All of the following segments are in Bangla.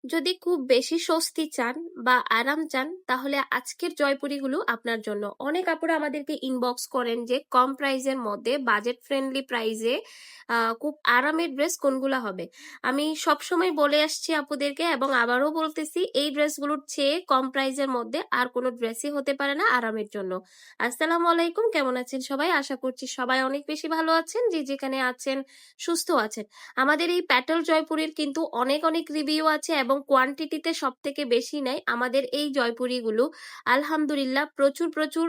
যদি খুব বেশি স্বস্তি চান বা আরাম চান তাহলে আজকের জয়পুরীগুলো আপনার জন্য। অনেক আপুরা আমাদেরকে ইনবক্স করেন যে কম প্রাইজের মধ্যে বাজেট ফ্রেন্ডলি প্রাইজে খুব আরামের ড্রেস কোনগুলো হবে। আমি সব সময় বলে আসছি আপুদেরকে এবং আবারও বলতেছি, এই ড্রেসগুলোর চেয়ে কম প্রাইজের মধ্যে আর কোনো ড্রেসই হতে পারে না আরামের জন্য। আসসালামু আলাইকুম, কেমন আছেন সবাই? আশা করছি সবাই অনেক বেশি ভালো আছেন, যে যেখানে আছেন সুস্থ আছেন। আমাদের এই প্যাটেল জয়পুরীর কিন্তু অনেক অনেক রিভিউ আছে এবং কোয়ান্টিটিতে সব থেকে বেশি নেয় আমাদের এই জয়পুরীগুলো। আলহামদুলিল্লাহ প্রচুর প্রচুর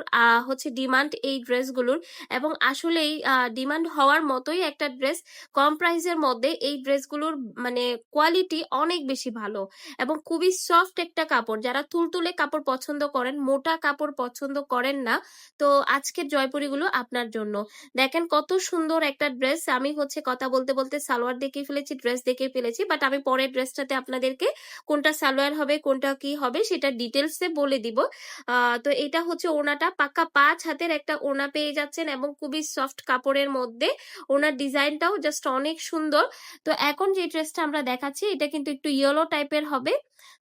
হচ্ছে ডিমান্ড এই ড্রেসগুলোর, এবং আসলেই ডিমান্ড হওয়ার মতোই একটা ড্রেস। কম প্রাইসের মধ্যে এই ড্রেসগুলোর মানে কোয়ালিটি অনেক বেশি ভালো এবং খুবই সফট একটা কাপড়। যারা তুলতুলে কাপড় পছন্দ করেন, মোটা কাপড় পছন্দ করেন না, তো আজকের জয়পুরীগুলো আপনার জন্য। দেখেন কত সুন্দর একটা ড্রেস। আমি হচ্ছে কথা বলতে বলতে সালোয়ার দেখে ফেলেছি, ড্রেস দেখে ফেলেছি, বাট আমি পরের ড্রেসটাতে আপনাদেরকে কোনটা সালোয়ার হবে কোনটা কি হবে সেটা ডিটেলসে বলে দিব। তো এটা হচ্ছে ওনাটা, পাক্কা 5 হাতের একটা ওনা পেয়ে যাচ্ছেন এবং খুবই সফট কাপড়ের মধ্যে। ওনার ডিজাইনটাও জাস্ট অনেক সুন্দর। তো এখন যে ড্রেসটা আমরা দেখাচ্ছি এটা কিন্তু একটু ইয়েলো টাইপের হবে।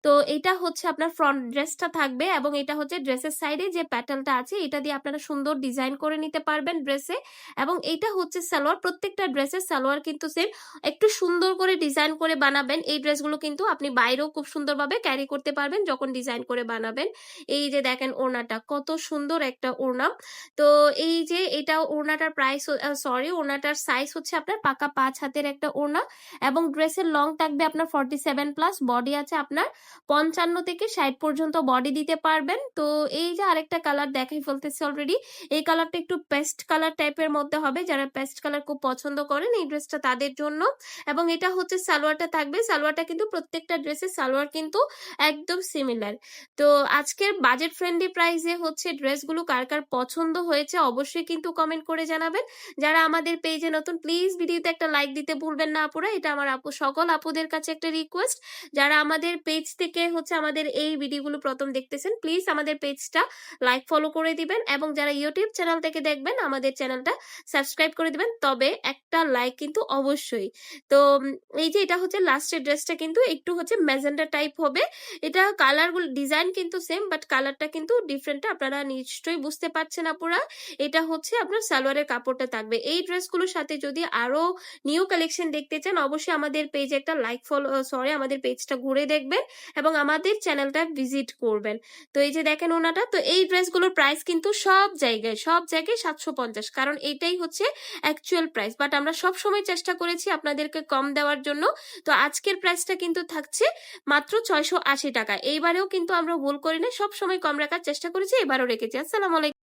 তো এটা হচ্ছে আপনার ফ্রন্ট ড্রেসটা থাকবে এবং এটা হচ্ছে ড্রেসের সাইডে যে প্যাটার্নটা আছে এটা দিয়ে আপনারা সুন্দর ডিজাইন করে নিতে পারবেন ড্রেসে। এবং এটা হচ্ছে সালোয়ার, প্রত্যেকটা ড্রেসের সালোয়ার কিন্তু সেম। একটু সুন্দর করে ডিজাইন করে বানাবেন। এই ড্রেসগুলো কিন্তু আপনি বাইরেও খুব সুন্দরভাবে ক্যারি করতে পারবেন যখন ডিজাইন করে বানাবেন। এই যে দেখেন ওড়নাটা কত সুন্দর একটা ওড়না। তো এই যে এটা ওড়নাটার প্রাইস, সরি, ওড়নাটার সাইজ হচ্ছে আপনার পাকা 5 হাতের একটা ওড়না এবং ড্রেসের লং থাকবে আপনার 47+, বডি আছে আপনার 55 থেকে 60 পর্যন্ত বডি দিতে পারবেন। তো এই যে আরেকটা কালার দেখাই ফেলতেছি অলরেডি, এই কালারটা একটু পেস্ট কালার টাইপের মধ্যে হবে। যারা পেস্ট কালার খুব পছন্দ করেন এই ড্রেসটা তাদের জন্য। এবং এটা হচ্ছে সালোয়ারটা থাকবে, সালোয়ারটা কিন্তু প্রত্যেকটা ড্রেসের সালোয়ার কিন্তু একদম সিমিলার। তো আজকের বাজেট ফ্রেন্ডলি প্রাইসে হচ্ছে ড্রেসগুলো কার কার পছন্দ হয়েছে অবশ্যই কিন্তু কমেন্ট করে জানাবেন। যারা আমাদের পেজে নতুন, প্লিজ ভিডিওতে একটা লাইক দিতে ভুলবেন না আপুরা, এটা আমার সকল আপুদের কাছে একটা রিকোয়েস্ট। যারা আমাদের পেজ থেকে হচ্ছে আমাদের এই ভিডিওগুলো প্রথম দেখতেছেন, প্লিজ আমাদের পেজটা লাইক ফলো করে দিবেন এবং যারা ইউটিউব চ্যানেল থেকে দেখবেন আমাদের চ্যানেলটা সাবস্ক্রাইব করে দিবেন, তবে একটা লাইক কিন্তু অবশ্যই। তো এই যে এটা হচ্ছে লাস্টের ড্রেসটা কিন্তু একটু হচ্ছে ম্যাজেন্ডা টাইপ হবে। এটা কালারগুলো ডিজাইন কিন্তু সেম, বাট কালারটা কিন্তু ডিফারেন্ট, আপনারা নিশ্চয়ই বুঝতে পারছেন আপুরা। এটা হচ্ছে আপনার সালোয়ারের কাপড়টা থাকবে। এই ড্রেসগুলোর সাথে যদি আরো নিউ কালেকশন দেখতে চান অবশ্যই আমাদের পেজে একটা লাইক ফলো, সরি, আমাদের পেজটা ঘুরে দেখবেন এবং আমাদের চ্যানেলটা ভিজিট করবেন। তো এই যে দেখেন ওনাটা, তো এই ড্রেসগুলোর প্রাইস কিন্তু সব জায়গায় 750, কারণ এটাই হচ্ছে অ্যাকচুয়াল প্রাইস, বাট আমরা সব সময় চেষ্টা করেছি আপনাদেরকে কম দেওয়ার জন্য। তো আজকের প্রাইসটা কিন্তু থাকছে মাত্র 680 টাকা। এইবারেও কিন্তু আমরা ভুল করি না, সব সময় কম রাখার চেষ্টা করেছি, এবারও রেখেছি। আসসালামু আলাইকুম।